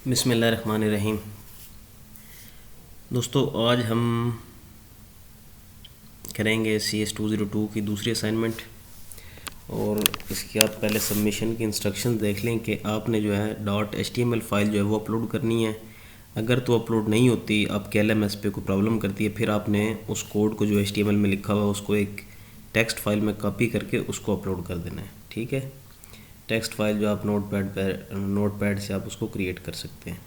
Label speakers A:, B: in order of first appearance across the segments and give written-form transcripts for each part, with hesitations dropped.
A: बिस्मिल्लाहिर्रहमानिर्रहीम। दोस्तों, आज हम करेंगे CS202 की दूसरी असाइनमेंट। और इसकी आप पहले सबमिशन की इंस्ट्रक्शन देख लें कि आपने जो है .html फाइल जो है वो अपलोड करनी है। अगर तो अपलोड नहीं होती, आपके LMS पे कोई प्रॉब्लम करती है, फिर आपने उस कोड को जो HTML में लिखा हुआ है उसको एक टेक्स्ट फाइल में कॉपी करके उसको अपलोड कर देना है। ठीक है, टेक्स्ट फाइल जो आप नोटपैड से आप उसको क्रिएट कर सकते हैं।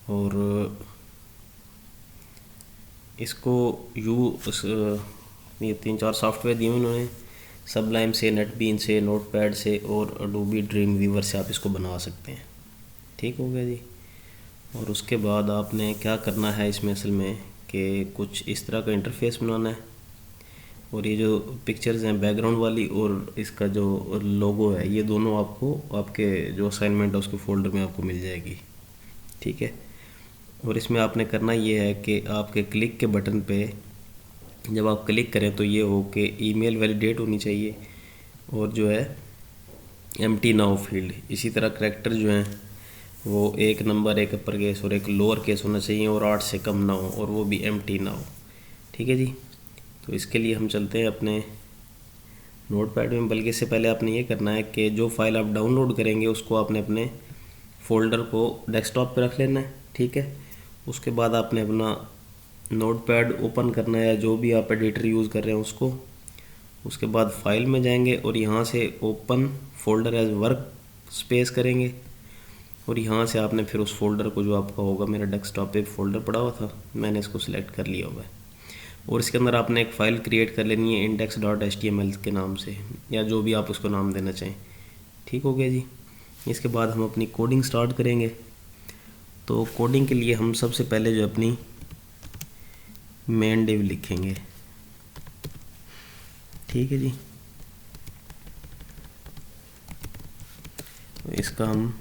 A: और इसको ये 3-4 सॉफ्टवेयर दिए उन्होंने, सबलाइम से, नेटबीन से, नोटपैड से और अडोबी ड्रीम वीवर से आप इसको बना सकते हैं। ठीक हो गया जी। और उसके बाद आपने क्या करना है इसमें असल में कि कुछ इस तरह का इंटरफेस बनाना है। और ये जो पिक्चर्स हैं बैकग्राउंड वाली और इसका जो लोगो है, ये दोनों आपको आपके जो असाइनमेंट है उसके फोल्डर में आपको मिल जाएगी। ठीक है। और इसमें आपने करना ये है कि आपके क्लिक के बटन पे जब आप क्लिक करें तो ये हो कि ईमेल वैलिडेट होनी चाहिए और जो है एम्प्टी ना हो फील्ड। इसी तरह करैक्टर जो हैं वो एक नंबर, एक अपर केस और एक लोअर केस होना चाहिए और 8 से कम ना हो और वो भी एम्प्टी ना हो। ठीक है जी। तो इसके लिए हम चलते हैं अपने नोटपैड में। बल्कि इससे पहले आपने ये करना है कि जो फाइल आप डाउनलोड करेंगे उसको आपने अपने फ़ोल्डर को डेस्कटॉप पे रख लेना है। ठीक है। उसके बाद आपने अपना नोटपैड ओपन करना है, जो भी आप एडिटर यूज़ कर रहे हैं उसको। उसके बाद फाइल में जाएंगे और यहाँ से open folder as work space करेंगे और यहाँ से आपने फिर उस फोल्डर को, जो आपका होगा, मेरा डेस्कटॉप पे फोल्डर पड़ा हुआ था, मैंने इसको सिलेक्ट कर लिया हुआ है। और इसके अंदर आपने एक फ़ाइल क्रिएट कर लेनी है index.html के नाम से, या जो भी आप उसको नाम देना चाहें। ठीक हो गया जी। इसके बाद हम अपनी कोडिंग स्टार्ट करेंगे। तो कोडिंग के लिए हम सबसे पहले जो अपनी मेन डिव लिखेंगे। ठीक है जी। तो इसका हम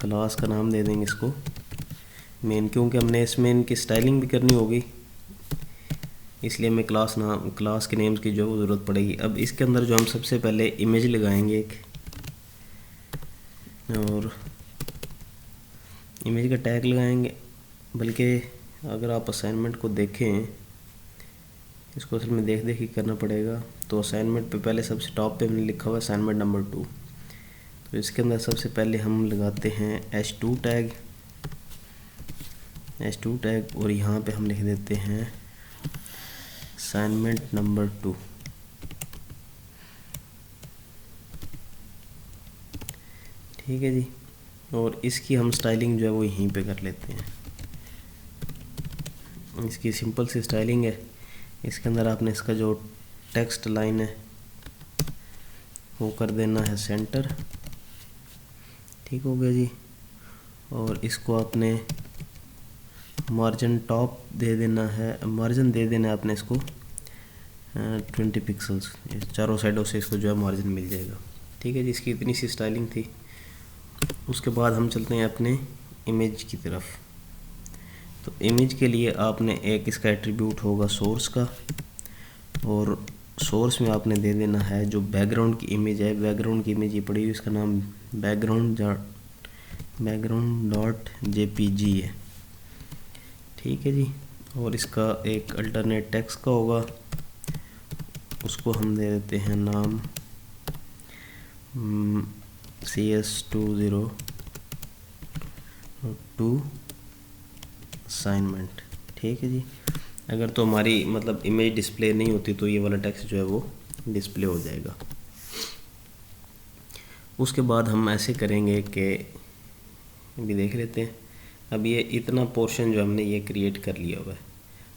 A: क्लास का नाम दे देंगे इसको मेन, क्योंकि हमने इसमें इनकी स्टाइलिंग भी करनी होगी, इसलिए हमें क्लास के नेम्स की जो ज़रूरत पड़ेगी। अब इसके अंदर जो हम सबसे पहले इमेज लगाएंगे एक, और इमेज का टैग लगाएंगे। बल्कि अगर आप असाइनमेंट को देखें, इसको असल में देख देख ही करना पड़ेगा। तो असाइनमेंट पे पहले सबसे टॉप पे हमने लिखा हुआ है असाइनमेंट नंबर 2। तो इसके अंदर सबसे पहले हम लगाते हैं H2 टैग और यहाँ पे हम लिख देते हैं असाइनमेंट नंबर 2। ठीक है जी। और इसकी हम स्टाइलिंग जो है वो यहीं पे कर लेते हैं। इसकी सिंपल सी स्टाइलिंग है। इसके अंदर आपने इसका जो टेक्स्ट लाइन है वो कर देना है सेंटर। ठीक हो गया जी। और इसको आपने मार्जिन टॉप दे देना है, मार्जिन दे देना है आपने इसको 20 पिक्सल्स, चारों साइडों से इसको जो है मार्जिन मिल जाएगा। ठीक है जी। इसकी इतनी सी स्टाइलिंग थी। उसके बाद हम चलते हैं अपने इमेज की तरफ। तो इमेज के लिए आपने एक इसका एट्रीब्यूट होगा सोर्स का, और सोर्स में आपने दे देना है जो बैकग्राउंड की इमेज है। बैकग्राउंड की इमेज ये पड़ी हुई, इसका नाम बैकग्राउंड.jpg है। ठीक है जी। और इसका एक अल्टरनेट टेक्स्ट का होगा, उसको हम दे देते हैं नाम CS202 असाइनमेंट। ठीक है जी। अगर तो हमारी मतलब इमेज डिस्प्ले नहीं होती तो ये वाला टेक्स्ट जो है वो डिस्प्ले हो जाएगा। उसके बाद हम ऐसे करेंगे कि अभी देख लेते हैं। अब ये इतना पोर्शन जो हमने ये क्रिएट कर लिया हुआ है,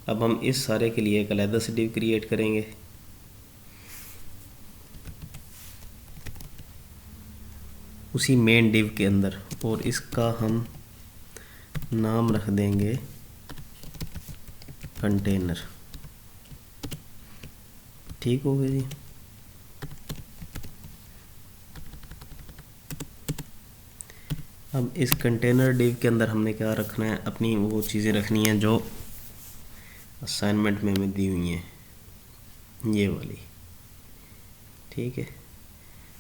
A: अब हम इस सारे के लिए एक अलग से डिव क्रिएट करेंगे। उसी मेन डिव के अंदर, और इसका हम नाम रख देंगे कंटेनर। ठीक हो गया जी। अब इस कंटेनर डिव के अंदर हमने क्या रखना है, अपनी वो चीज़ें रखनी हैं जो असाइनमेंट में हमें दी हुई हैं, ये वाली। ठीक है।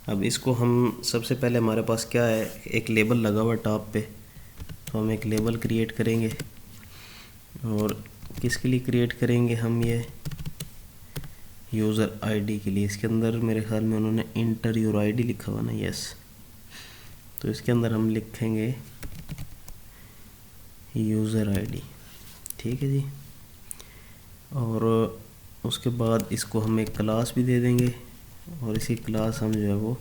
A: अब इसको हम सबसे पहले, हमारे पास क्या है, एक लेबल लगा हुआ टॉप पे, तो हम एक लेबल क्रिएट करेंगे, और किसके लिए क्रिएट करेंगे हम, ये यूज़र आईडी के लिए। इसके अंदर मेरे ख्याल में उन्होंने इंटर योर आईडी लिखा हुआ ना, यस। तो इसके अंदर हम लिखेंगे यूज़र आईडी, ठीक है जी। और उसके बाद इसको हम एक क्लास भी दे देंगे, और इसी क्लास हम जो है वो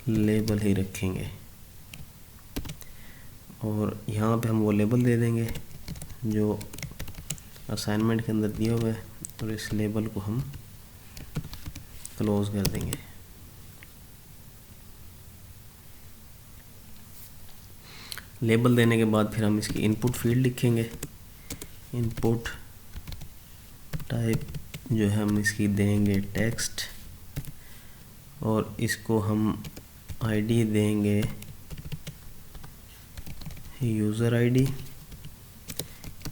A: लेबल ही रखेंगे, और यहाँ पे हम वो लेबल दे देंगे जो असाइनमेंट के अंदर दिया हुआ है, और इस लेबल को हम क्लोज कर देंगे। लेबल देने के बाद फिर हम इसकी इनपुट फील्ड लिखेंगे। इनपुट टाइप जो है हम इसकी देंगे टेक्स्ट, और इसको हम आईडी देंगे यूज़र आईडी।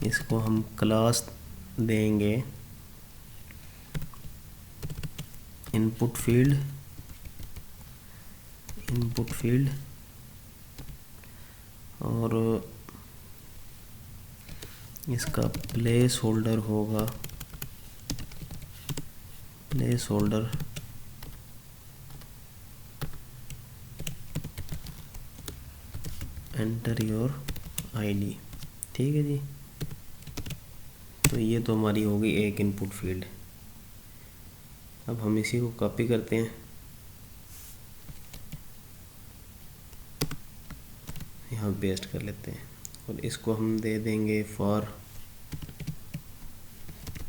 A: इसको हम क्लास देंगे इनपुट फील्ड, और इसका प्लेस होल्डर होगा एंटर योर आईडी, ठीक है जी। तो ये तो हमारी होगी एक इनपुट फील्ड। अब हम इसी को कॉपी करते हैं, यहाँ पेस्ट कर लेते हैं, और इसको हम दे देंगे फॉर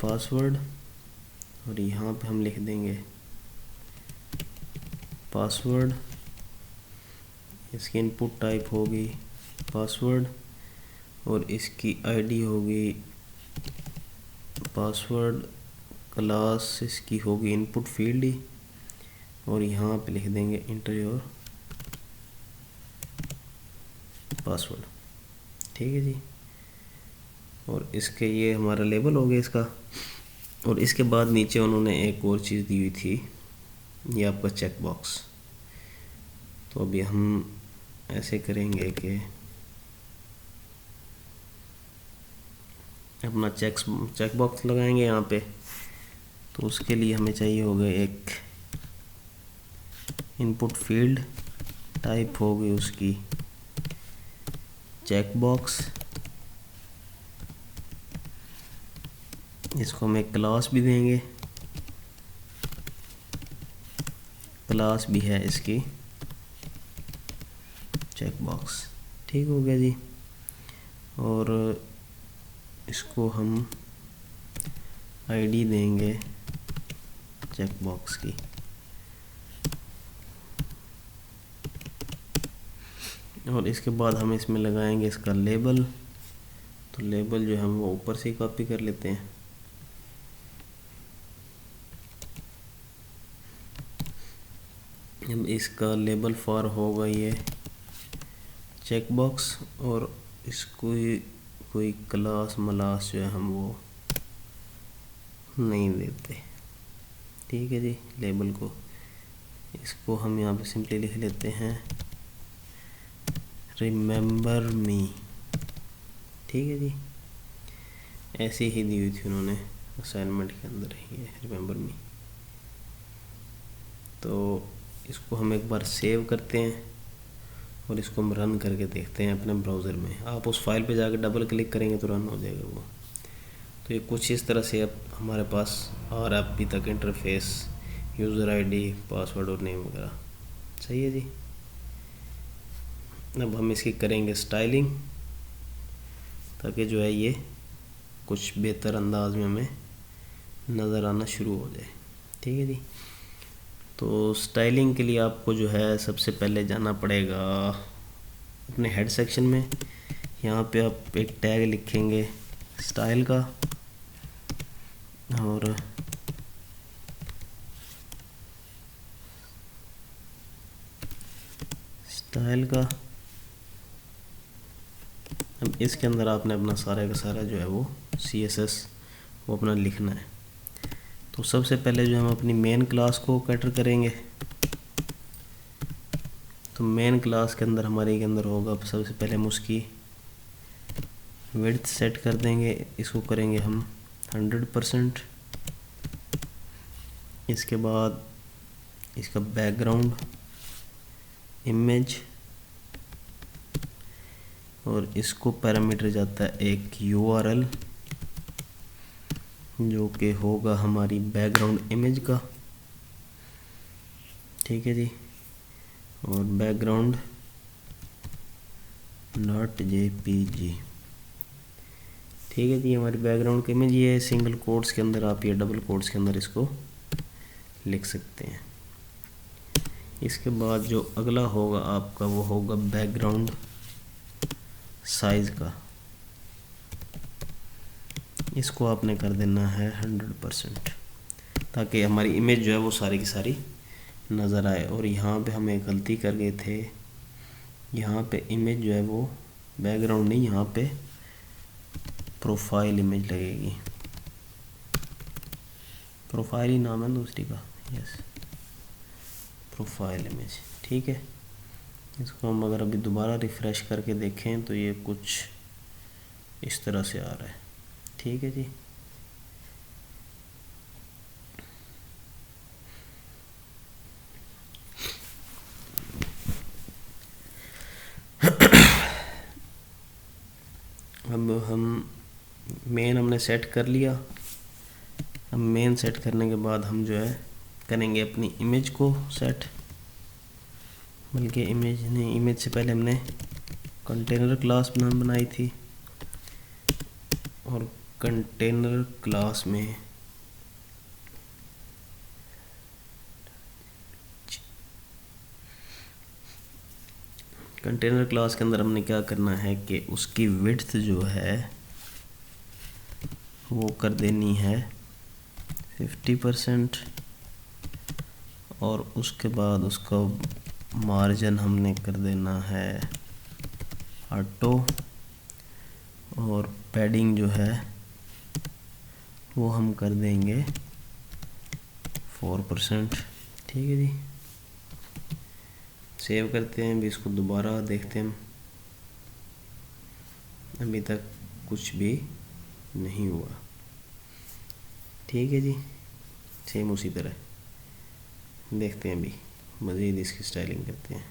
A: पासवर्ड, और यहाँ पे हम लिख देंगे पासवर्ड। इसकी इनपुट टाइप होगी पासवर्ड, और इसकी आईडी होगी पासवर्ड, क्लास इसकी होगी इनपुट फील्ड ही, और यहाँ पे लिख देंगे इंटर योर पासवर्ड, ठीक है जी। और इसके ये हमारा लेबल हो गया इसका। और इसके बाद नीचे उन्होंने एक और चीज़ दी हुई थी, ये आपका चेक बॉक्स। तो अभी हम ऐसे करेंगे कि अपना चेक बॉक्स लगाएंगे यहाँ पे। तो उसके लिए हमें चाहिए होगा एक इनपुट फील्ड, टाइप होगी उसकी चेक बॉक्स। इसको हम एक क्लास भी देंगे, क्लास भी है इसकी चेक बॉक्स, ठीक हो गया जी। और इसको हम आईडी देंगे चेक बॉक्स की, और इसके बाद हम इसमें लगाएंगे इसका लेबल। तो लेबल जो है हम वो ऊपर से ही कॉपी कर लेते हैं। अब इसका लेबल फॉर होगा ये चेक बॉक्स, और इसको कोई क्लास मलास जो है हम वो नहीं देते, ठीक है जी। लेबल को इसको हम यहाँ पे सिंपली लिख लेते हैं रिमेंबर मी, ठीक है जी। ऐसे ही दी हुई थी उन्होंने असाइनमेंट के अंदर, ये रिमेंबर मी। तो इसको हम एक बार सेव करते हैं, और इसको हम रन करके देखते हैं अपने ब्राउज़र में। आप उस फाइल पे जाकर डबल क्लिक करेंगे तो रन हो जाएगा वो। तो ये कुछ इस तरह से अब हमारे पास और अभी तक इंटरफेस, यूज़र आईडी, पासवर्ड और नेम वगैरह, सही है जी। अब हम इसकी करेंगे स्टाइलिंग, ताकि जो है ये कुछ बेहतर अंदाज में हमें नज़र आना शुरू हो जाए, ठीक है जी। तो स्टाइलिंग के लिए आपको जो है सबसे पहले जाना पड़ेगा अपने हेड सेक्शन में। यहाँ पे आप एक टैग लिखेंगे स्टाइल का, और स्टाइल का अब इसके अंदर आपने अपना सारा का सारा जो है वो CSS वो अपना लिखना है। तो सबसे पहले जो हम अपनी मेन क्लास को कैटर करेंगे, तो मेन क्लास के अंदर हमारे के अंदर होगा, सबसे पहले हम उसकी विड्थ सेट कर देंगे, इसको करेंगे हम 100%। इसके बाद इसका बैकग्राउंड इमेज, और इसको पैरामीटर जाता है एक URL जो कि होगा हमारी बैकग्राउंड इमेज का, ठीक है जी। और बैकग्राउंड .jpg, ठीक है जी। हमारी बैकग्राउंड की इमेज ये है, सिंगल कोट्स के अंदर आप या डबल कोट्स के अंदर इसको लिख सकते हैं। इसके बाद जो अगला होगा आपका वो होगा बैकग्राउंड साइज का, इसको आपने कर देना है 100% ताकि हमारी इमेज जो है वो सारी की सारी नज़र आए। और यहाँ पे हम एक गलती कर गए थे, यहाँ पे इमेज जो है वो बैकग्राउंड नहीं, यहाँ पे प्रोफाइल इमेज लगेगी, प्रोफाइल ही नाम है दूसरी का, यस प्रोफाइल इमेज, ठीक है। इसको हम अगर अभी दोबारा रिफ़्रेश करके देखें तो ये कुछ इस तरह से आ रहा है, ठीक है जी। अब हम मेन हमने सेट कर लिया। अब मेन सेट करने के बाद हम जो है करेंगे अपनी इमेज को सेट, बल्कि इमेज नहीं, इमेज से पहले हमने कंटेनर क्लास बनाई थी, और कंटेनर क्लास में कंटेनर क्लास के अंदर हमने क्या करना है कि उसकी विड्थ जो है वो कर देनी है 50%, और उसके बाद उसका मार्जिन हमने कर देना है ऑटो, और पैडिंग जो है वो हम कर देंगे 4%, ठीक है जी। सेव करते हैं, अभी इसको दोबारा देखते हैं। अभी तक कुछ भी नहीं हुआ, ठीक है जी। सेम उसी तरह देखते हैं, अभी मज़ीद इसकी स्टाइलिंग करते हैं।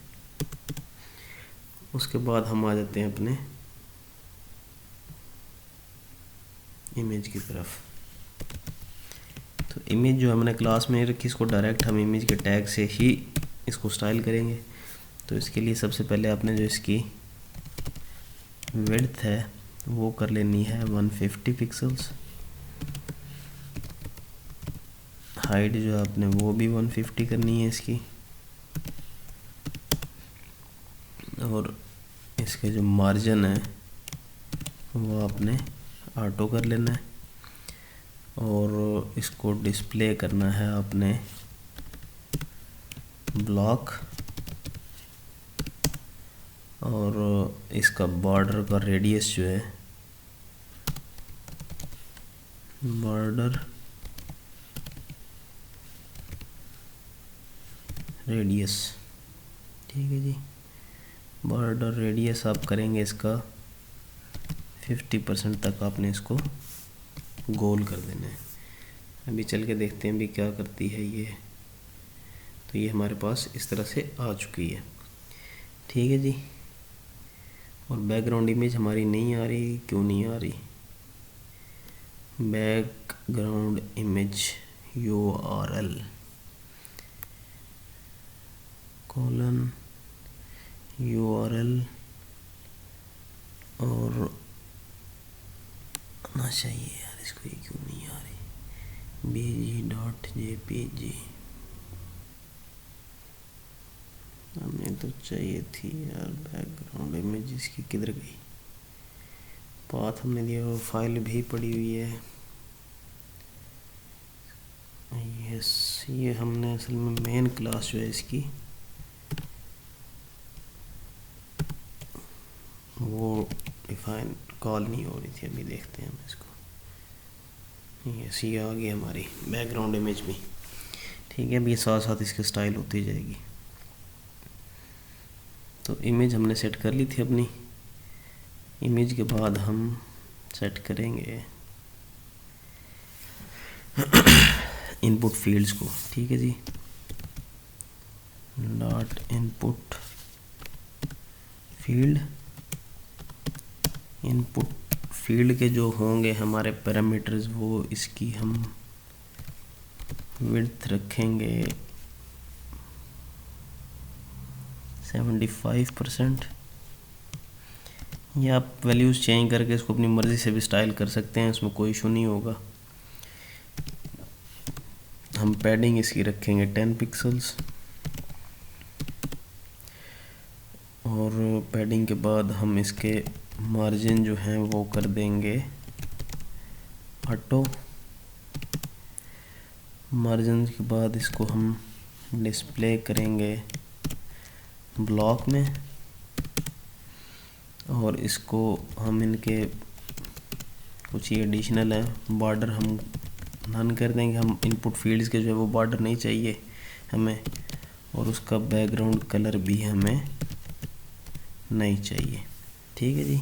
A: उसके बाद हम आ जाते हैं अपने इमेज की तरफ। तो इमेज जो हमने क्लास में रखी, इसको डायरेक्ट हम इमेज के टैग से ही इसको स्टाइल करेंगे। तो इसके लिए सबसे पहले आपने जो इसकी विड्थ है वो कर लेनी है 150 पिक्सल्स, हाइट जो आपने वो भी 150 करनी है इसकी, और इसके जो मार्जिन है वो आपने ऑटो कर लेना है, और इसको डिस्प्ले करना है आपने ब्लॉक, और इसका बॉर्डर का रेडियस जो है बॉर्डर रेडियस, ठीक है जी। बॉर्डर रेडियस आप करेंगे इसका 50% तक, आपने इसको गोल कर देना है। अभी चल के देखते हैं भी क्या करती है ये। तो ये हमारे पास इस तरह से आ चुकी है, ठीक है जी। और बैकग्राउंड इमेज हमारी नहीं आ रही, क्यों नहीं आ रही? Background image URL colon URL, और आना चाहिए यार, इसको ये क्यों नहीं आ रही? bg.jpg हमें तो चाहिए थी यार। बैकग्राउंड इमेज इसकी किधर गई? पाथ हमने दिया और फाइल भी पड़ी हुई है। यस, ये हमने असल में मेन क्लास जो है इसकी वो डिफाइन कॉल नहीं हो रही थी। अभी देखते हैं हम इसको। यस, ये आ गई हमारी बैकग्राउंड इमेज भी, ठीक है। अभी साथ साथ इसकी स्टाइल होती जाएगी। तो इमेज हमने सेट कर ली थी अपनी। इमेज के बाद हम सेट करेंगे इनपुट फील्ड्स को। ठीक है जी, dot input field. Input field के जो होंगे हमारे पैरामीटर्स, वो इसकी हम विड्थ रखेंगे 75%। या आप वैल्यूज़ चेंज करके इसको अपनी मर्ज़ी से भी स्टाइल कर सकते हैं, इसमें कोई इशू नहीं होगा। हम पैडिंग इसकी रखेंगे 10 पिक्सल्स, और पैडिंग के बाद हम इसके मार्जिन जो हैं वो कर देंगे ऑटो। मार्जिन के बाद इसको हम डिस्प्ले करेंगे ब्लॉक में, और इसको हम इनके कुछ ये एडिशनल है बॉर्डर हम नन कर देंगे। हम इनपुट फील्ड्स के जो है वो बॉर्डर नहीं चाहिए हमें, और उसका बैकग्राउंड कलर भी हमें नहीं चाहिए। ठीक है जी,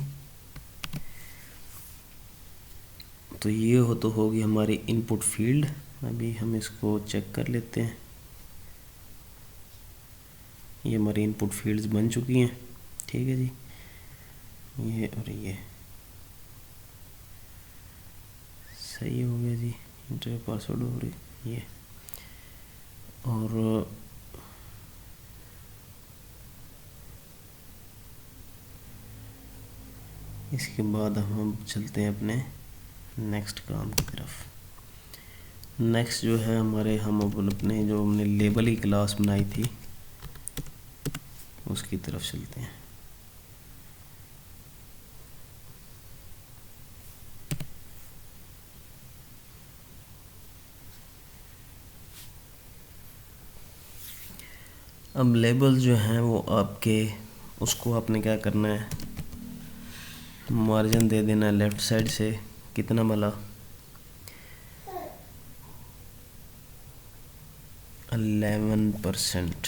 A: तो ये होगी हमारी इनपुट फील्ड। अभी हम इसको चेक कर लेते हैं। ये हमारी इनपुट फील्ड्स बन चुकी हैं। ठीक है जी, ये और ये सही हो गया जी। इंटर पासवर्ड हो रही ये, और इसके बाद हम चलते हैं अपने नेक्स्ट काम की तरफ। नेक्स्ट जो है हमारे, हम अपने जो हमने लेबल की क्लास बनाई थी उसकी तरफ चलते हैं। अब लेबल जो हैं वो आपके, उसको आपने क्या करना है, मार्जिन दे देना है लेफ़्ट साइड से कितना वाला, 11%।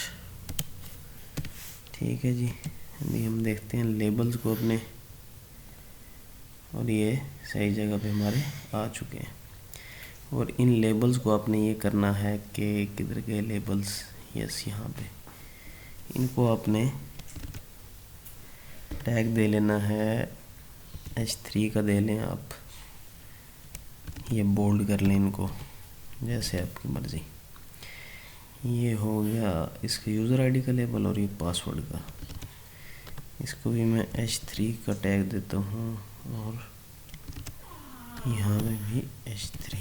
A: ठीक है जी, अभी हम देखते हैं लेबल्स को अपने, और ये सही जगह पे हमारे आ चुके हैं। और इन लेबल्स को आपने ये करना है कि किधर गए लेबल्स, यस यहाँ पे, इनको आपने टैग दे लेना है H3 का दे लें आप, ये बोल्ड कर लें इनको जैसे आपकी मर्ज़ी। ये हो गया इसका यूज़र आईडी का लेबल, और ये पासवर्ड का। इसको भी मैं H3 का टैग देता हूँ, और यहाँ में भी H3।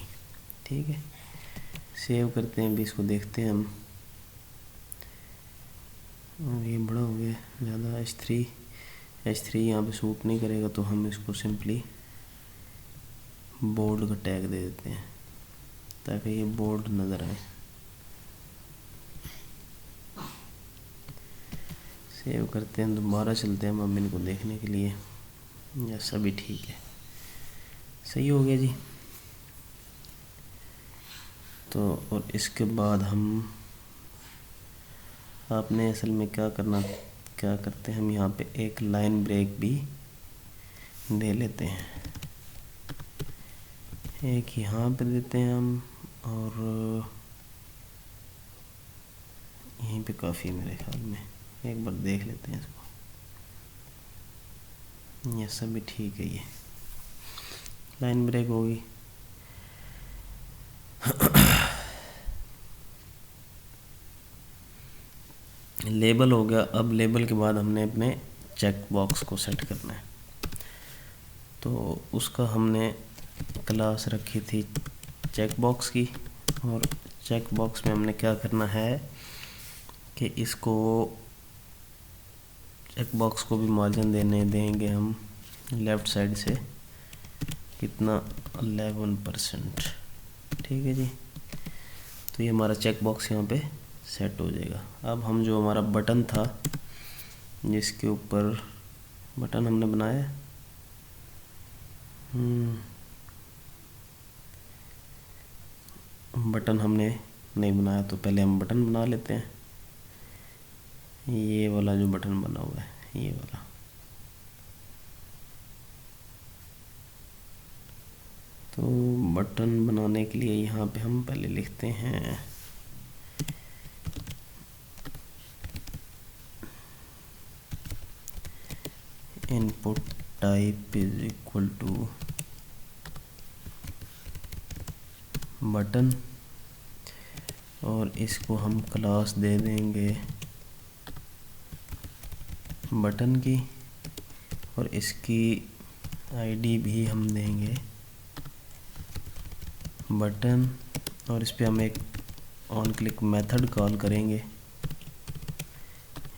A: ठीक है, सेव करते हैं, अभी इसको देखते हैं हम। और ये बड़ा हो गया ज़्यादा, H3 यहाँ पे सूट नहीं करेगा, तो हम इसको सिंपली बोल्ड का टैग दे देते हैं ताकि ये बोल्ड नज़र आए। सेव करते हैं, दोबारा चलते हैं मम्मी को देखने के लिए। या सभी ठीक है, सही हो गया जी। तो और इसके बाद हम, आपने असल में क्या करते हैं, हम यहाँ पे एक लाइन ब्रेक भी दे लेते हैं। एक यहाँ पे देते हैं हम, और यहीं पे काफ़ी मेरे ख्याल में, एक बार देख लेते हैं इसको। ये सब भी ठीक है, ये लाइन ब्रेक होगी। लेबल हो गया। अब लेबल के बाद हमने अपने चेक बॉक्स को सेट करना है। तो उसका हमने क्लास रखी थी चेक बॉक्स की, और चेक बॉक्स में हमने क्या करना है कि इसको चेक बॉक्स को भी मार्जिन देंगे हम लेफ़्ट साइड से कितना, 11%। ठीक है जी, तो ये हमारा चेक बॉक्स यहाँ पे सेट हो जाएगा। अब हम जो हमारा बटन था, जिसके ऊपर बटन हमने बनाया, बटन हमने नहीं बनाया, तो पहले हम बटन बना लेते हैं। ये वाला जो बटन बना हुआ है, ये वाला। तो बटन बनाने के लिए यहाँ पे हम पहले लिखते हैं input type is equal to button, और इसको हम क्लास दे देंगे बटन की, और इसकी आईडी भी हम देंगे बटन, और इस पे हम एक ऑन क्लिक मेथड कॉल करेंगे।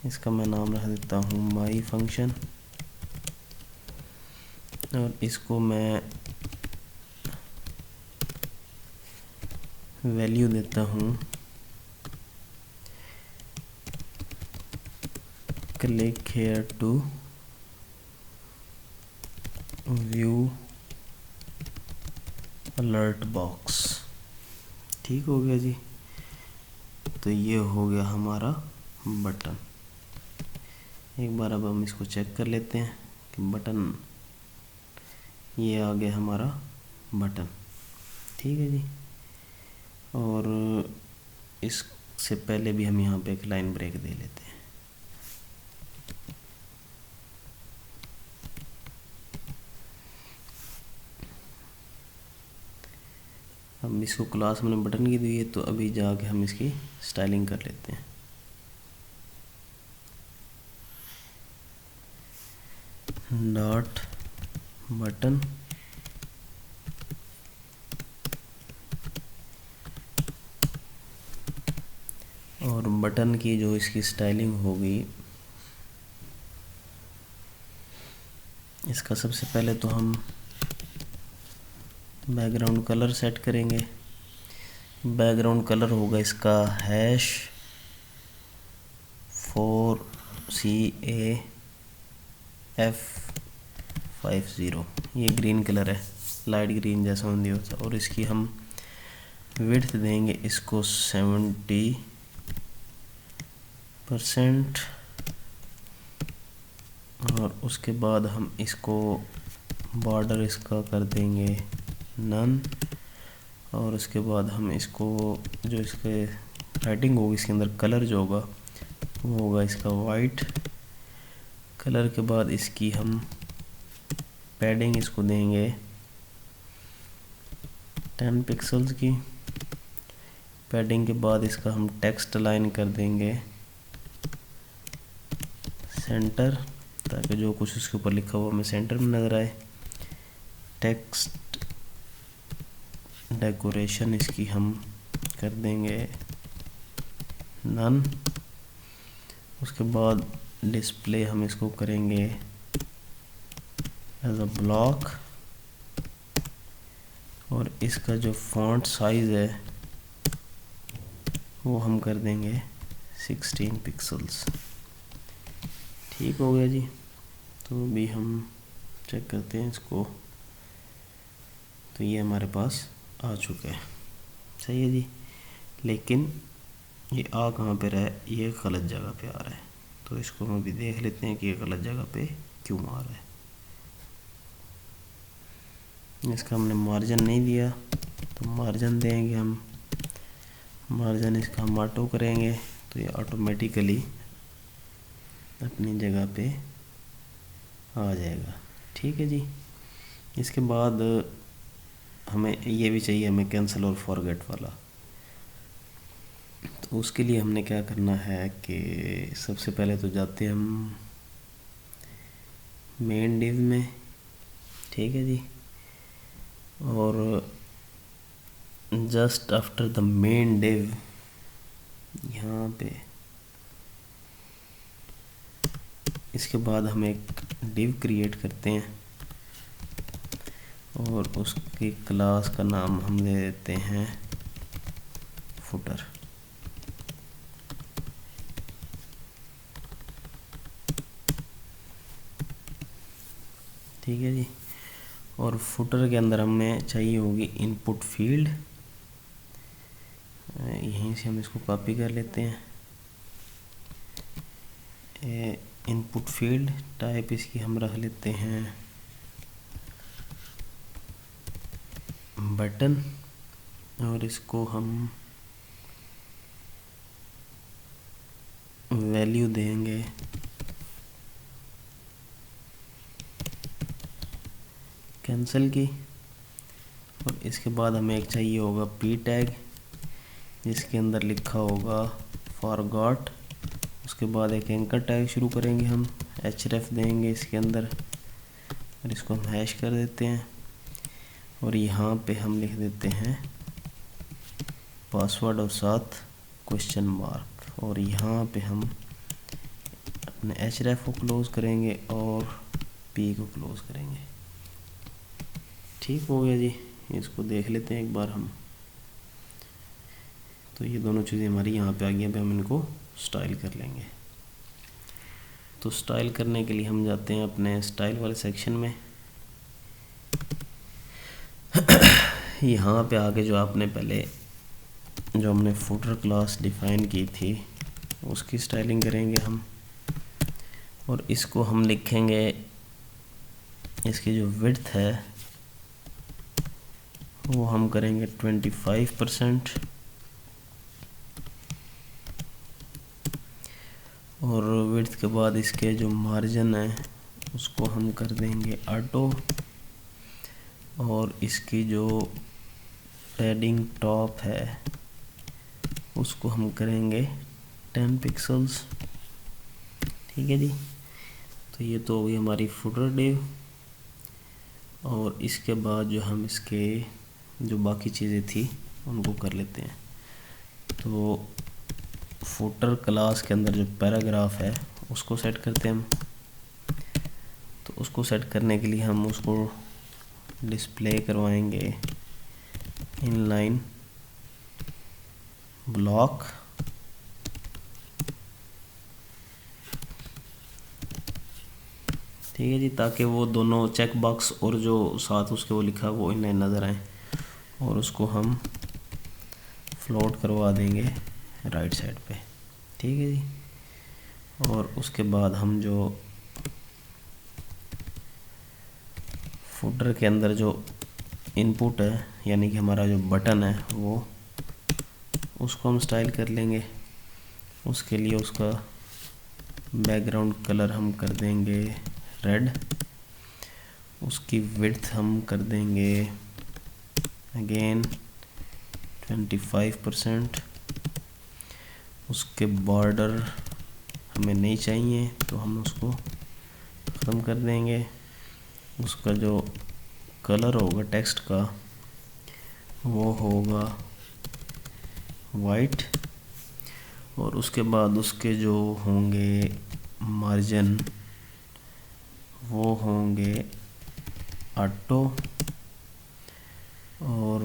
A: इसका मैं नाम रख देता हूँ माई फंक्शन, और इसको मैं वैल्यू देता हूँ click here to view alert box. ठीक हो गया जी। तो ये हो गया हमारा बटन। एक बार अब हम इसको चेक कर लेते हैं कि बटन, ये आ गया हमारा बटन। ठीक है जी। और इससे पहले भी हम यहाँ पे एक लाइन ब्रेक दे लेते हैं। अब इसको क्लास मैंने बटन की दी है, तो अभी जाके हम इसकी स्टाइलिंग कर लेते हैं। डॉट बटन, और बटन की जो इसकी स्टाइलिंग होगी, इसका सबसे पहले तो हम बैकग्राउंड कलर सेट करेंगे। बैकग्राउंड कलर होगा इसका #4CAF50। ये ग्रीन कलर है, लाइट ग्रीन जैसा होती होता। और इसकी हम विड्थ देंगे इसको 70%, और उसके बाद हम इसको बॉर्डर इसका कर देंगे नन, और उसके बाद हम इसको जो इसके राइटिंग होगी, इसके अंदर कलर जो होगा वो होगा इसका वाइट कलर। के बाद इसकी हम पैडिंग इसको देंगे 10 पिक्सल्स की। पैडिंग के बाद इसका हम टेक्स्ट लाइन कर देंगे सेंटर, ताकि जो कुछ उसके ऊपर लिखा हुआ हमें सेंटर में नज़र आए। टेक्स्ट डेकोरेशन इसकी हम कर देंगे नन। उसके बाद डिस्प्ले हम इसको करेंगे एज अ ब्लॉक, और इसका जो फॉन्ट साइज़ है वो हम कर देंगे 16 पिक्सल्स। ठीक हो गया जी। तो अभी हम चेक करते हैं इसको। तो ये हमारे पास आ चुका है, सही है जी। लेकिन ये आ कहाँ पे रहा है, ये गलत जगह पे आ रहा है। तो इसको हम अभी देख लेते हैं कि ये गलत जगह पे क्यों आ रहा है। इसका हमने मार्जिन नहीं दिया, तो मार्जिन देंगे हम। मार्जिन इसका हम ऑटो करेंगे, तो ये ऑटोमेटिकली अपनी जगह पे आ जाएगा। ठीक है जी। इसके बाद हमें ये भी चाहिए, हमें कैंसिल और फॉरगेट वाला। तो उसके लिए हमने क्या करना है कि सबसे पहले तो जाते हैं हम मेन डिव में। ठीक है जी। और just after the main div यहाँ पे, इसके बाद हम एक डिव क्रिएट करते हैं, और उसकी क्लास का नाम हम दे देते हैं फुटर। ठीक है जी। और फुटर के अंदर हमें चाहिए होगी इनपुट फील्ड। यहीं से हम इसको कॉपी कर लेते हैं। इनपुट फील्ड टाइप इसकी हम रख लेते हैं बटन, और इसको हम वैल्यू देंगे कैंसिल की, और इसके बाद हमें एक चाहिए होगा पी टैग जिसके अंदर लिखा होगा फॉरगॉट। उसके बाद एक एंकर टैग शुरू करेंगे हम, href देंगे इसके अंदर और इसको हम हैश कर देते हैं, और यहाँ पे हम लिख देते हैं पासवर्ड और साथ क्वेश्चन मार्क, और यहाँ पे हम अपने href को क्लोज़ करेंगे और p को क्लोज़ करेंगे। ठीक हो गया जी, इसको देख लेते हैं एक बार हम। तो ये दोनों चीज़ें हमारी यहाँ पे आ गई, अब हम इनको स्टाइल कर लेंगे। तो स्टाइल करने के लिए हम जाते हैं अपने स्टाइल वाले सेक्शन में। यहाँ पे आके जो आपने पहले जो हमने फुटर क्लास डिफ़ाइन की थी उसकी स्टाइलिंग करेंगे हम, और इसको हम लिखेंगे, इसकी जो विड्थ है वो हम करेंगे 25%, और विड्थ के बाद इसके जो मार्जिन है उसको हम कर देंगे ऑटो, और इसकी जो पैडिंग टॉप है उसको हम करेंगे 10 पिक्सल्स। ठीक है जी, तो ये तो हो गई हमारी फुटर डिव, और इसके बाद जो हम इसके जो बाकी चीज़ें थी उनको कर लेते हैं। तो फुटर क्लास के अंदर जो पैराग्राफ है उसको सेट करते हैं हम। तो उसको सेट करने के लिए हम उसको डिस्प्ले करवाएंगे इनलाइन ब्लॉक, ठीक है जी, ताकि वो दोनों चेक बॉक्स और जो साथ उसके वो लिखा वो इनलाइन नज़र आए, और उसको हम फ्लोट करवा देंगे राइट साइड पे। ठीक है जी, और उसके बाद हम जो फुटर के अंदर जो इनपुट है यानी कि हमारा जो बटन है वो उसको हम स्टाइल कर लेंगे। उसके लिए उसका बैकग्राउंड कलर हम कर देंगे रेड, उसकी विड्थ हम कर देंगे अगेन 25%, उसके बॉर्डर हमें नहीं चाहिए तो हम उसको ख़त्म कर देंगे। उसका जो कलर होगा टेक्स्ट का वो होगा वाइट, और उसके बाद उसके जो होंगे मार्जिन वो होंगे ऑटो, और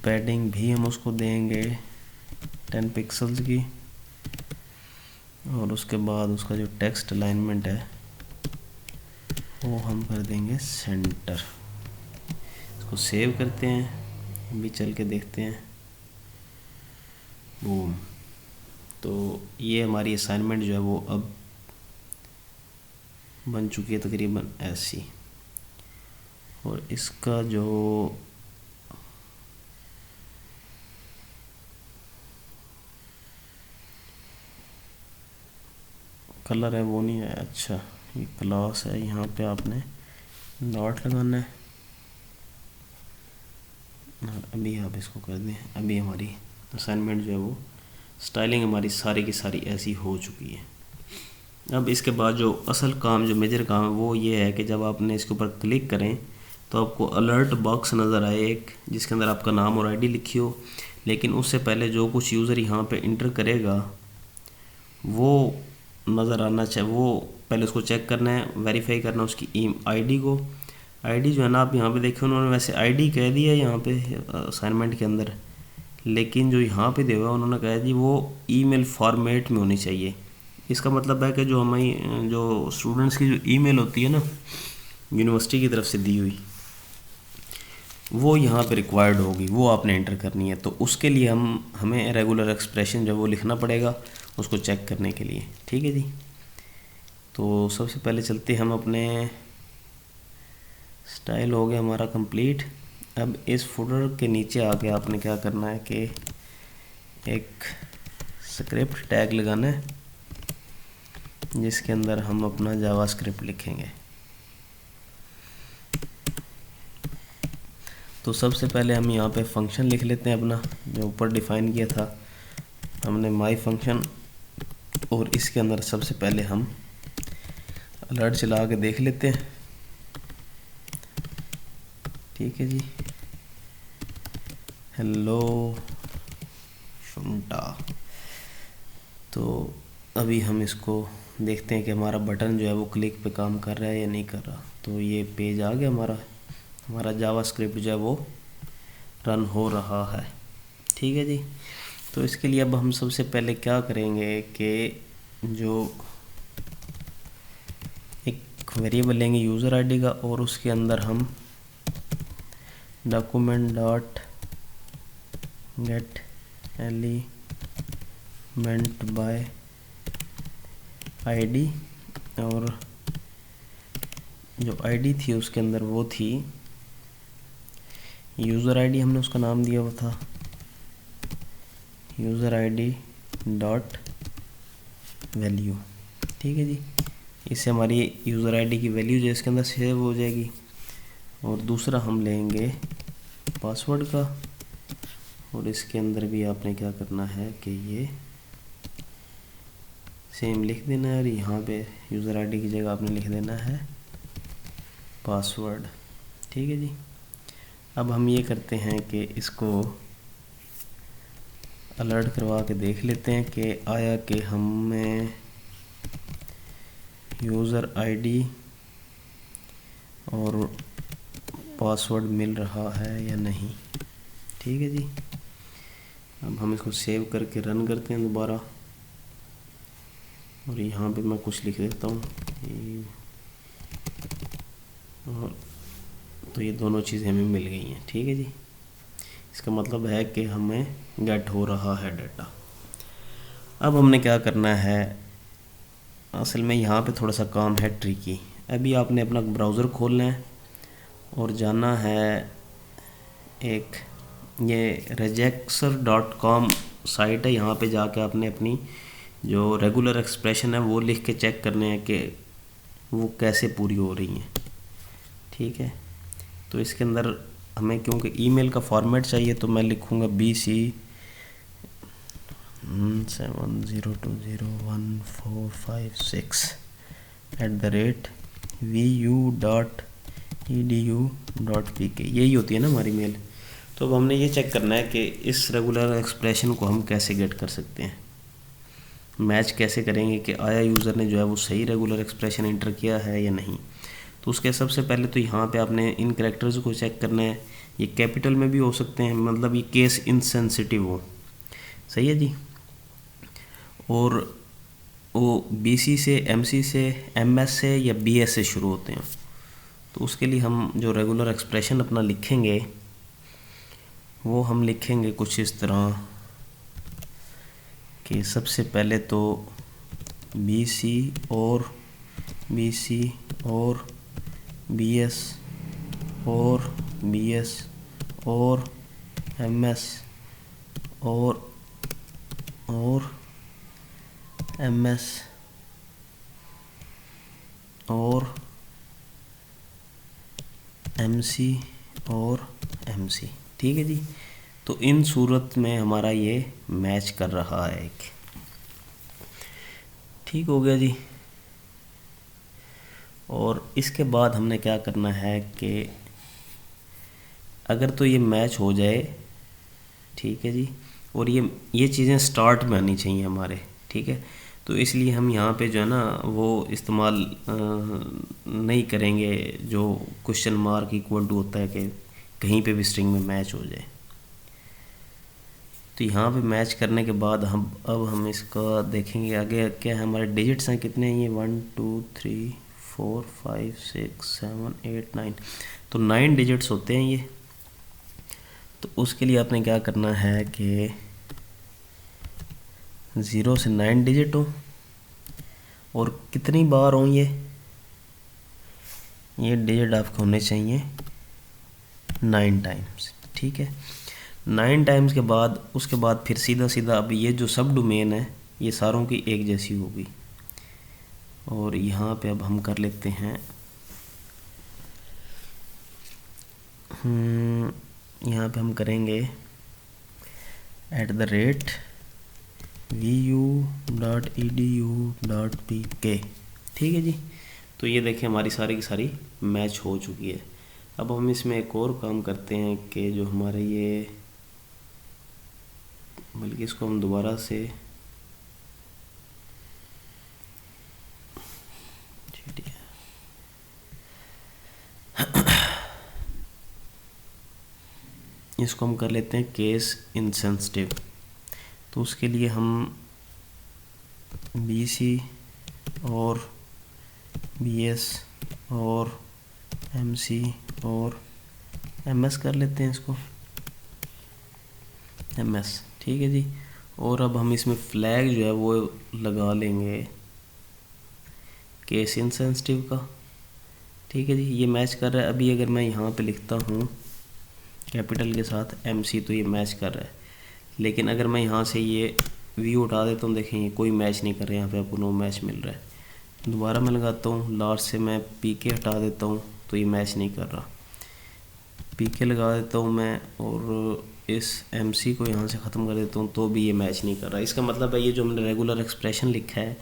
A: पैडिंग भी हम उसको देंगे 10 पिक्सल्स की, और उसके बाद उसका जो टेक्स्ट अलाइनमेंट है वो हम कर देंगे सेंटर। इसको सेव करते हैं, हम भी चल के देखते हैं। बूम, तो ये हमारी असाइनमेंट जो है वो अब बन चुकी है तकरीबन ऐसी, और इसका जो कलर है वो नहीं है। अच्छा, ये क्लास है, यहाँ पे आपने डॉट लगाना है, अभी आप इसको कर दें। अभी हमारी असाइनमेंट जो है वो स्टाइलिंग हमारी सारी की सारी ऐसी हो चुकी है। अब इसके बाद जो असल काम, जो मेजर काम है वो ये है कि जब आपने इसके ऊपर क्लिक करें तो आपको अलर्ट बॉक्स नज़र आए एक, जिसके अंदर आपका नाम और आईडी लिखी हो, लेकिन उससे पहले जो कुछ यूज़र यहाँ पे इंटर करेगा वो नज़र आना चाहिए। वो पहले उसको चेक करना है, वेरीफाई करना उसकी आईडी को। आईडी जो है ना, आप यहाँ पे देखें उन्होंने वैसे आईडी कह दिया यहाँ पे असाइनमेंट के अंदर, लेकिन जो यहाँ पे दिया हुआ है उन्होंने कहा जी वो ईमेल फॉर्मेट में होनी चाहिए। इसका मतलब है कि जो हमारी जो स्टूडेंट्स की जो ईमेल होती है ना यूनिवर्सिटी की तरफ से दी हुई, वो यहाँ पे रिक्वायर्ड होगी, वो आपने एंटर करनी है। तो उसके लिए हमें रेगुलर एक्सप्रेशन जो वो लिखना पड़ेगा उसको चेक करने के लिए। ठीक है जी, तो सबसे पहले चलते हम अपने, स्टाइल हो गया हमारा कंप्लीट। अब इस फुटर के नीचे आके आपने क्या करना है कि एक स्क्रिप्ट टैग लगाना है जिसके अंदर हम अपना जावास्क्रिप्ट लिखेंगे। तो सबसे पहले हम यहाँ पे फंक्शन लिख लेते हैं अपना, जो ऊपर डिफ़ाइन किया था हमने, माई फंक्शन। और इसके अंदर सबसे पहले हम अलर्ट चला के देख लेते हैं। ठीक है जी, हेलो शुंटा। तो अभी हम इसको देखते हैं कि हमारा बटन जो है वो क्लिक पे काम कर रहा है या नहीं कर रहा। तो ये पेज आ गया हमारा जावास्क्रिप्ट जो है वो रन हो रहा है। ठीक है जी। तो इसके लिए अब हम सबसे पहले क्या करेंगे कि जो एक वेरिएबल लेंगे यूज़र आईडी का, और उसके अंदर हम document dot gate element by ID, और जो आईडी थी उसके अंदर वो थी यूज़र आईडी, हमने उसका नाम दिया हुआ था यूज़र आईडी डॉट वैल्यू। ठीक है जी, इससे हमारी यूज़र आईडी की वैल्यू जो इसके अंदर सेव हो जाएगी। और दूसरा हम लेंगे पासवर्ड का, और इसके अंदर भी आपने क्या करना है कि ये सेम लिख देना है, और यहाँ पे यूज़र आईडी की जगह आपने लिख देना है पासवर्ड। ठीक है जी। अब हम ये करते हैं कि इसको अलर्ट करवा के देख लेते हैं कि आया कि हमें यूज़र आईडी और पासवर्ड मिल रहा है या नहीं। ठीक है जी। अब हम इसको सेव करके रन करते हैं दोबारा, और यहाँ पे मैं कुछ लिख देता हूँ। और तो ये दोनों चीज़ें हमें मिल गई हैं। ठीक है जी, इसका मतलब है कि हमें गेट हो रहा है डाटा। अब हमने क्या करना है, असल में यहाँ पे थोड़ा सा काम है ट्रिकी। अभी आपने अपना ब्राउज़र खोलना है और जाना है, एक ये regex.com साइट है, यहाँ पे जाके आपने अपनी जो रेगुलर एक्सप्रेशन है वो लिख के चेक करने हैं कि वो कैसे पूरी हो रही हैं। ठीक है, तो इसके अंदर हमें क्योंकि ईमेल का फॉर्मेट चाहिए तो मैं लिखूँगा bc701456@vu.edu.pk, यही होती है ना हमारी मेल। तो अब हमने ये चेक करना है कि इस रेगुलर एक्सप्रेशन को हम कैसे गेट कर सकते हैं, मैच कैसे करेंगे कि आया यूज़र ने जो है वो सही रेगुलर एक्सप्रेशन इंटर किया है या नहीं। तो उसके सबसे पहले तो यहाँ पे आपने इन कैरेक्टर्स को चेक करना है। ये कैपिटल में भी हो सकते हैं, मतलब ये केस इनसेंसिटिव हो। सही है जी। और वो BC से, MC से, MS से या BS से शुरू होते हैं। तो उसके लिए हम जो रेगुलर एक्सप्रेशन अपना लिखेंगे वो हम लिखेंगे कुछ इस तरह कि सबसे पहले तो BC और BS और BS और MS और MS और MC और MC। ठीक है जी। तो इन सूरत में हमारा ये मैच कर रहा है एक। ठीक हो गया जी। और इसके बाद हमने क्या करना है कि अगर तो ये मैच हो जाए, ठीक है जी, और ये चीज़ें स्टार्ट में आनी चाहिए हमारे। ठीक है, तो इसलिए हम यहाँ पे जो है ना वो इस्तेमाल नहीं करेंगे जो क्वेश्चन मार्क इक्वल टू होता है कि कहीं पे भी स्ट्रिंग में मैच हो जाए। तो यहाँ पे मैच करने के बाद हम इसका देखेंगे आगे क्या है, हमारे डिजिट्स हैं कितने हैं, ये 1 2 3 4 5 6 7 8 9, तो 9 डिजिट्स होते हैं ये। तो उसके लिए आपने क्या करना है कि 0 से 9 डिजिट हो, और कितनी बार हो ये डिजिट आपके होने चाहिए 9 टाइम्स। ठीक है, 9 टाइम्स के बाद उसके बाद फिर सीधा सीधा अब ये जो सब डोमेन है ये सारों की एक जैसी होगी। और यहाँ पे अब हम कर लेते हैं यहाँ पे हम करेंगे @vu.edu.pk। ठीक है जी, तो ये देखें हमारी सारी की सारी मैच हो चुकी है। अब हम इसमें एक और काम करते हैं कि जो हमारे ये, बल्कि इसको हम दोबारा से इसको हम कर लेते हैं केस इनसेंसिटिव। तो उसके लिए हम BC और BS और MC और MS कर लेते हैं इसको MS। ठीक है जी, और अब हम इसमें फ्लैग जो है वो लगा लेंगे केस इनसेंसिटिव का। ठीक है जी, ये मैच कर रहा है। अभी अगर मैं यहाँ पे लिखता हूँ कैपिटल के साथ MC तो ये मैच कर रहा है, लेकिन अगर मैं यहाँ से ये व्यू उठा देता हूँ, देखें ये कोई मैच नहीं कर रहा है, यहाँ पे आपको नो मैच मिल रहा है। दोबारा मैं लगाता हूँ, लास्ट से मैं PK हटा देता हूँ तो ये मैच नहीं कर रहा। PK लगा देता हूँ मैं और इस MC को यहाँ से ख़त्म कर देता हूँ तो भी ये मैच नहीं कर रहा। इसका मतलब है ये जो हमने रेगुलर एक्सप्रेशन लिखा है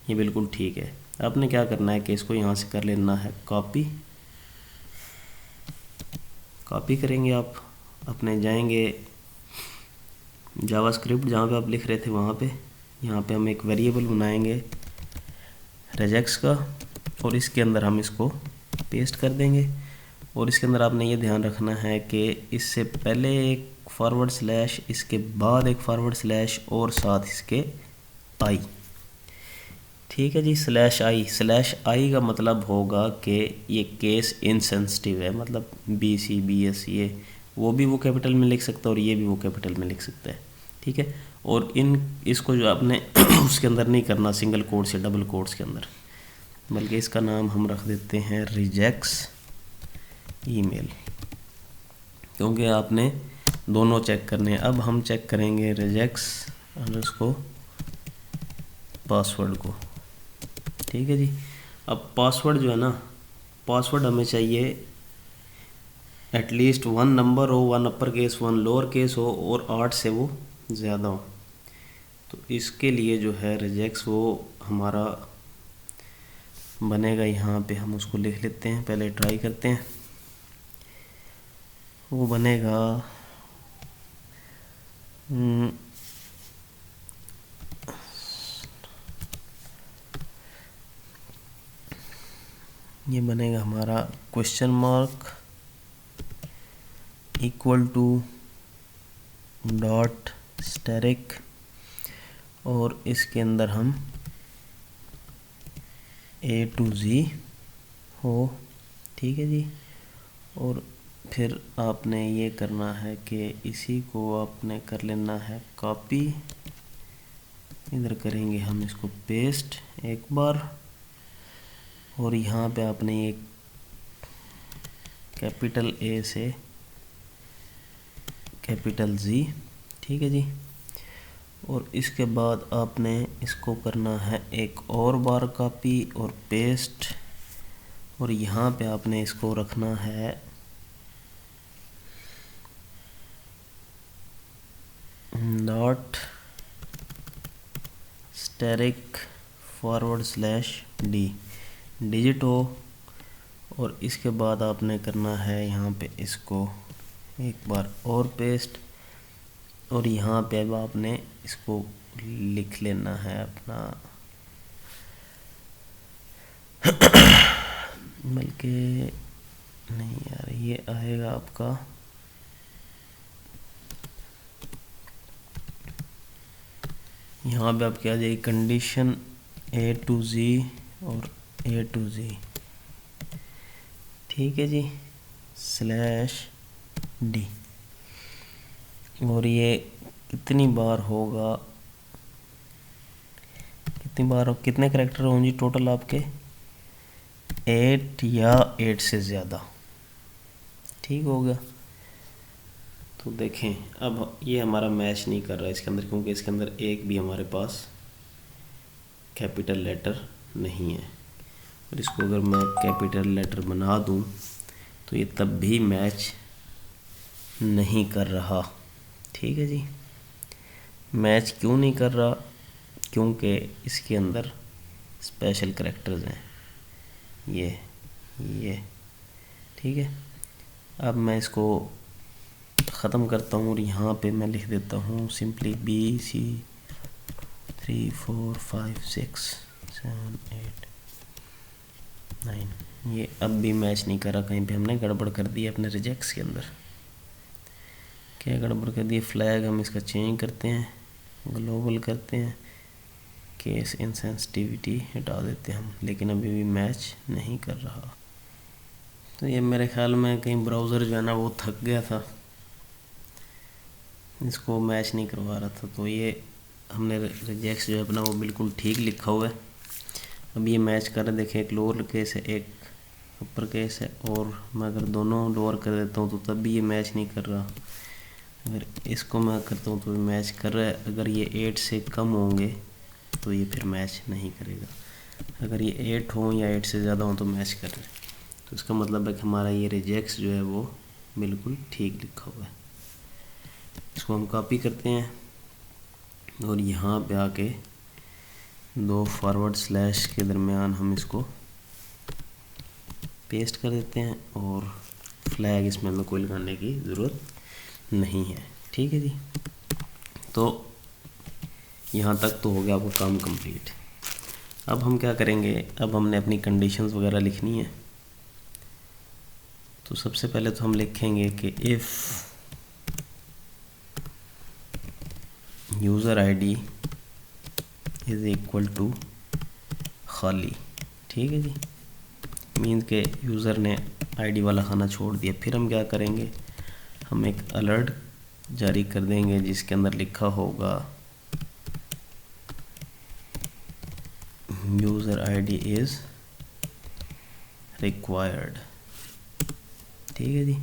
A: ये बिल्कुल ठीक है। आपने क्या करना है कि इसको यहाँ से कर लेना है कॉपी करेंगे आप, अपने जाएंगे जावास्क्रिप्ट जहाँ पे आप लिख रहे थे वहाँ पे, यहाँ पे हम एक वेरिएबल बनाएंगे regex का और इसके अंदर हम इसको पेस्ट कर देंगे। और इसके अंदर आपने ये ध्यान रखना है कि इससे पहले एक /, इसके बाद एक / और साथ इसके i। ठीक है जी, /i का मतलब होगा कि ये केस इनसेंसिटिव है, मतलब BC BS ये वो भी वो कैपिटल में लिख सकता है और ये भी वो कैपिटल में लिख सकता है। ठीक है, और इसको जो आपने उसके अंदर नहीं करना सिंगल कोट्स या डबल कोट्स के अंदर, बल्कि इसका नाम हम रख देते हैं regex ईमेल, क्योंकि आपने दोनों चेक करने हैं। अब हम चेक करेंगे regex_ पासवर्ड को। ठीक है जी, अब पासवर्ड जो है ना, पासवर्ड हमें चाहिए एटलीस्ट 1 नंबर हो, 1 अपर केस 1 लोअर केस हो और 8 से वो ज़्यादा हो। तो इसके लिए जो है regex वो हमारा बनेगा, यहाँ पे हम उसको लिख लेते हैं, पहले ट्राई करते हैं। वो बनेगा ये बनेगा हमारा $!** और इसके अंदर हम A to Z हो। ठीक है जी, और फिर आपने ये करना है कि इसी को आपने कर लेना है कॉपी, इधर करेंगे हम इसको पेस्ट एक बार, और यहाँ पे आपने एक कैपिटल A से कैपिटल Z। ठीक है जी, और इसके बाद आपने इसको करना है एक और बार कॉपी और पेस्ट, और यहाँ पे आपने इसको रखना है $*/d डिजिट हो, और इसके बाद आपने करना है यहाँ पे इसको एक बार और पेस्ट, और यहाँ पे अब आपने इसको लिख लेना है अपना बल्कि नहीं यार, ये आएगा आपका यहाँ पे आप क्या जाइए कंडीशन A to Z और A to Z। ठीक है जी, /d, और ये कितनी बार होगा कितनी बार, कितने करेक्टर होंगे टोटल आपके, 8 या 8 से ज़्यादा। ठीक हो गया। तो देखें अब ये हमारा मैच नहीं कर रहा है इसके अंदर, क्योंकि इसके अंदर एक भी हमारे पास कैपिटल लेटर नहीं है। और इसको अगर मैं कैपिटल लेटर बना दूं तो ये तब भी मैच नहीं कर रहा। ठीक है जी। मैच क्यों नहीं कर रहा, क्योंकि इसके अंदर स्पेशल कैरेक्टर्स हैं ये। ठीक है। अब मैं इसको ख़त्म करता हूँ और यहाँ पे मैं लिख देता हूँ सिंपली BC3 4 5 6 7 8 9। ये अब भी मैच नहीं करा, कहीं पे हमने गड़बड़ कर दी अपने रिजेक्ट्स के अंदर। क्या गड़बड़ कर दी, फ्लैग हम इसका चेंज करते हैं, ग्लोबल करते हैं, केस इनसेंसिटिविटी हटा देते हैं हम, लेकिन अभी भी मैच नहीं कर रहा। तो ये मेरे ख्याल में कहीं ब्राउज़र जो है ना वो थक गया था, इसको मैच नहीं करवा रहा था। तो ये हमने रिजेक्ट्स जो है अपना वो बिल्कुल ठीक लिखा हुआ है। अब ये मैच कर रहे, देखें एक लोअर केस है एक अपर केस है, और मैं अगर दोनों लोअर कर देता हूँ तो तब भी ये मैच नहीं कर रहा। अगर इसको मैं करता हूँ तो मैच कर रहा है। अगर ये 8 से कम होंगे तो ये फिर मैच नहीं करेगा। अगर ये 8 हो या 8 से ज़्यादा हो तो मैच कर रहे हैं। तो इसका मतलब है कि हमारा ये रिजेक्ट्स जो है वो बिल्कुल ठीक लिखा हुआ है। इसको हम कॉपी करते हैं और यहाँ पे आके 2 फॉरवर्ड स्लैश के दरमियान हम इसको पेस्ट कर देते हैं, और फ्लैग इसमें हमें कोई लगाने की ज़रूरत नहीं है। ठीक है जी। तो यहाँ तक तो हो गया आपका काम कंप्लीट। अब हम क्या करेंगे, अब हमने अपनी कंडीशंस वगैरह लिखनी है। तो सबसे पहले तो हम लिखेंगे कि if user ID is equal to खाली। ठीक है जी। मीन्स के यूज़र ने आईडी वाला खाना छोड़ दिया। फिर हम क्या करेंगे, हम एक अलर्ट जारी कर देंगे जिसके अंदर लिखा होगा यूज़र आईडी इज़ रिक्वायर्ड। ठीक है जी।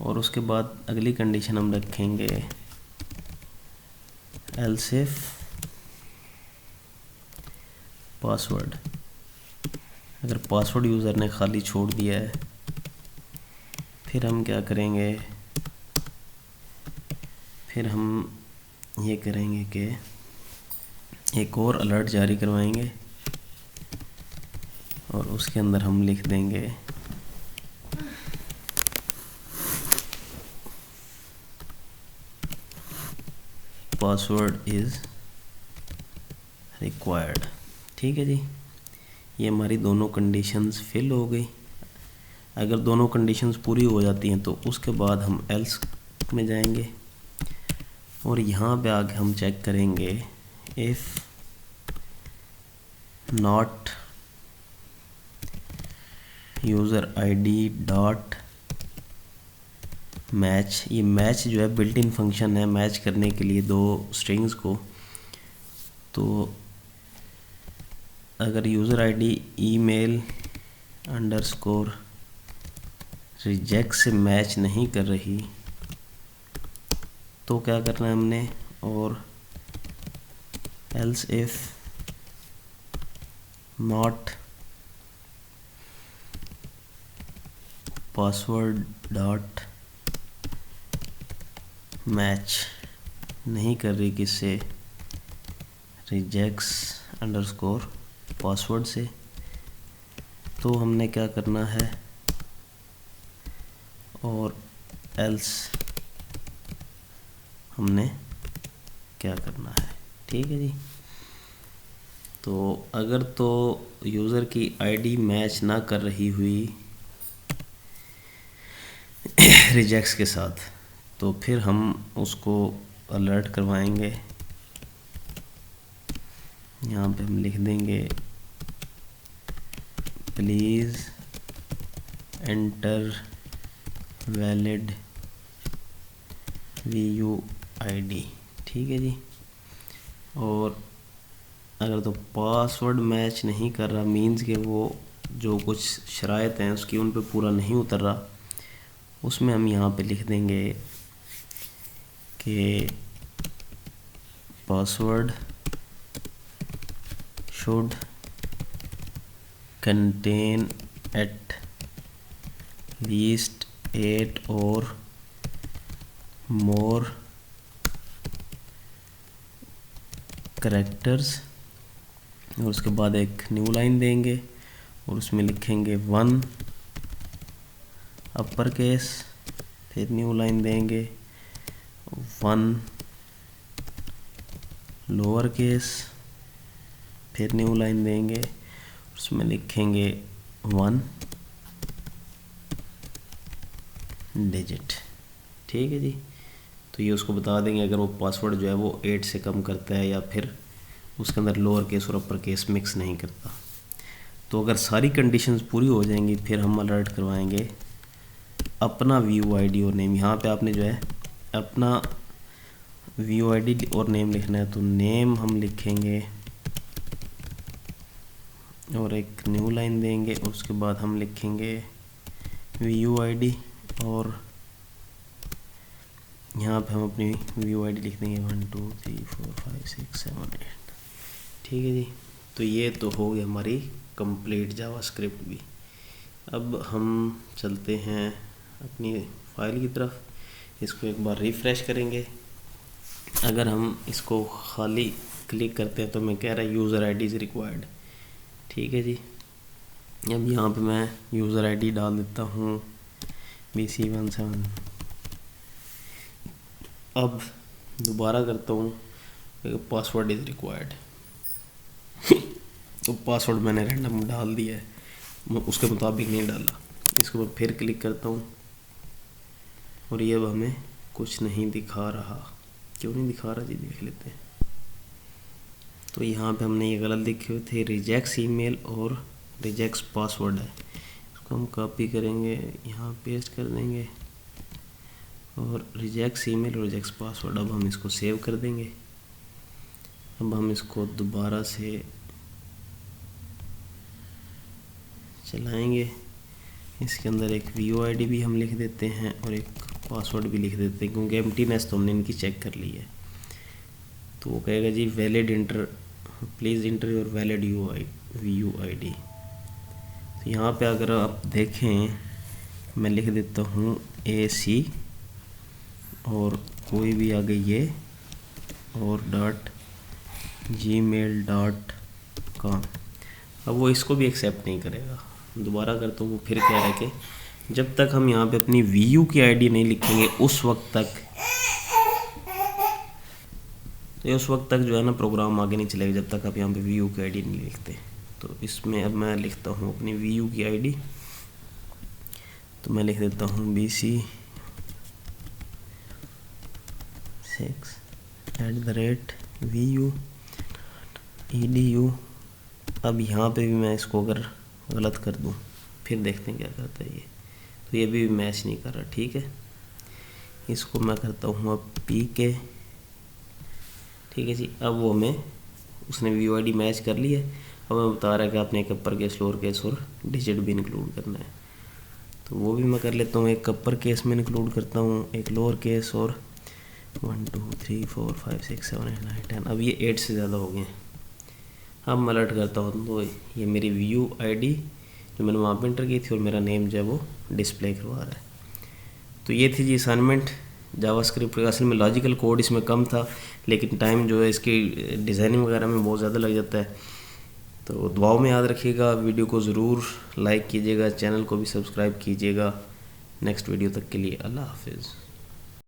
A: और उसके बाद अगली कंडीशन हम रखेंगे एल्स इफ पासवर्ड, अगर पासवर्ड यूज़र ने खाली छोड़ दिया है। फिर हम क्या करेंगे, फिर हम ये करेंगे कि एक और अलर्ट जारी करवाएंगे और उसके अंदर हम लिख देंगे पासवर्ड इज़ रिक्वायर्ड। ठीक है जी। ये हमारी दोनों कंडीशंस फिल हो गई। अगर दोनों कंडीशंस पूरी हो जाती हैं तो उसके बाद हम एल्स में जाएंगे और यहाँ पे आके हम चेक करेंगे if not user ID dot match. ये मैच जो है बिल्ट इन फंक्शन है मैच करने के लिए दो स्ट्रिंग्स को। तो अगर user ID email underscore reject से मैच नहीं कर रही तो क्या करना है हमने, और else if not password dot match नहीं कर रही किससे, रिजेक्ट्स अंडरस्कोर पासवर्ड से, तो हमने क्या करना है, और एल्स हमने क्या करना है। ठीक है जी। तो अगर तो यूज़र की आईडी मैच ना कर रही हुई रिजेक्ट्स के साथ, तो फिर हम उसको अलर्ट करवाएंगे। यहाँ पे हम लिख देंगे प्लीज़ एंटर वैलिड VUID। ठीक है जी। और अगर तो पासवर्ड मैच नहीं कर रहा, मीन्स के वो जो कुछ शराइत हैं उसकी उन पे पूरा नहीं उतर रहा, उसमें हम यहाँ पे लिख देंगे कि password should contain at least 8 और मोर करेक्टर्स, और उसके बाद एक न्यू लाइन देंगे और उसमें लिखेंगे 1 अपर केस, फिर न्यू लाइन देंगे 1 लोअर केस, फिर न्यू लाइन देंगे, उसमें लिखेंगे 1 डिजिट। ठीक है जी। तो ये उसको बता देंगे अगर वो पासवर्ड जो है वो 8 से कम करता है या फिर उसके अंदर लोअर केस और अपर केस मिक्स नहीं करता। तो अगर सारी कंडीशंस पूरी हो जाएंगी फिर हम अलर्ट करवाएंगे अपना VUID और नेम। यहाँ पे आपने जो है अपना VUID और नेम लिखना है, तो नेम हम लिखेंगे और एक न्यू लाइन देंगे, और उसके बाद हम लिखेंगे VUID, और यहाँ पे हम अपनी VUID लिख देंगे 1 2 3 4 5 6 7 8। ठीक है जी। तो ये तो हो गई हमारी कंप्लीट जावास्क्रिप्ट भी। अब हम चलते हैं अपनी फाइल की तरफ, इसको एक बार रिफ़्रेश करेंगे। अगर हम इसको खाली क्लिक करते हैं तो मैं कह रहा है यूज़र ID इज़ रिक्वायर्ड। ठीक है जी। अब यहाँ पे मैं यूज़र ID डाल देता हूँ BC17। अब दोबारा करता हूँ पासवर्ड इज़ रिक्वायर्ड, तो पासवर्ड मैंने रैंडम डाल दिया है, उसके मुताबिक नहीं डाला। इसके बाद फिर क्लिक करता हूँ और ये अब हमें कुछ नहीं दिखा रहा। क्यों नहीं दिखा रहा जी, देख लेते हैं। तो यहाँ पे हमने ये गलत लिखे हुए थे, रिजेक्ट्स ईमेल और रिजेक्ट्स पासवर्ड है। इसको हम कॉपी करेंगे, यहाँ पेस्ट कर देंगे, और रिजेक्ट्स ईमेल और रिजेक्ट्स पासवर्ड। अब हम इसको सेव कर देंगे। अब हम इसको दोबारा से चलाएंगे। इसके अंदर एक VUID भी हम लिख देते हैं और एक पासवर्ड भी लिख देते हैं, क्योंकि एम्प्टीनेस तो हमने इनकी चेक कर ली है। तो वो कहेगा जी valid enter, please enter your valid VUID। तो यहाँ पे अगर आप देखें मैं लिख देता हूँ AC और कोई भी आगे ये और .gmail.com। अब वो इसको भी एक्सेप्ट नहीं करेगा। दोबारा करता हूँ, वो फिर कह रहा है कि जब तक हम यहाँ पे अपनी VU की ID नहीं लिखेंगे उस वक्त तक जो है ना प्रोग्राम आगे नहीं चलेगा, जब तक आप यहाँ पे VU की ID नहीं लिखते। तो इसमें अब मैं लिखता हूँ अपनी VU की ID, तो मैं लिख देता हूँ BC6 @VU edu। अब यहाँ पे भी मैं इसको अगर गलत कर दूँ फिर देखते हैं क्या करता है ये। तो ये भी मैच नहीं कर रहा। ठीक है, इसको मैं करता हूँ अब PK। ठीक है जी। अब वो उसने VUID मैच कर लिया। अब मैं बता रहा है कि आपने एक अपर केस, लोअर केस और डिजिट भी इंक्लूड करना है, तो वो भी मैं कर लेता हूँ। एक अपर केस में इंक्लूड करता हूँ, एक लोअर केस, और 1 2 3 4 5 6 7 8 9 10। अब ये 8 से ज़्यादा हो गए हैं। अब मैं अलर्ट करता हूँ तो ये मेरी VUID जो मैंने वहाँ पर इंटर की थी और मेरा नेम जो है वो डिस्प्ले करवा रहा है। तो ये थी जी असाइनमेंट जावास्क्रिप्ट का। असल में लॉजिकल कोड इसमें कम था, लेकिन टाइम जो है इसकी डिज़ाइनिंग वगैरह में बहुत ज़्यादा लग जाता है। तो दुआओं में याद रखिएगा, वीडियो को ज़रूर लाइक कीजिएगा, चैनल को भी सब्सक्राइब कीजिएगा। नेक्स्ट वीडियो तक के लिए अल्लाह हाफिज़।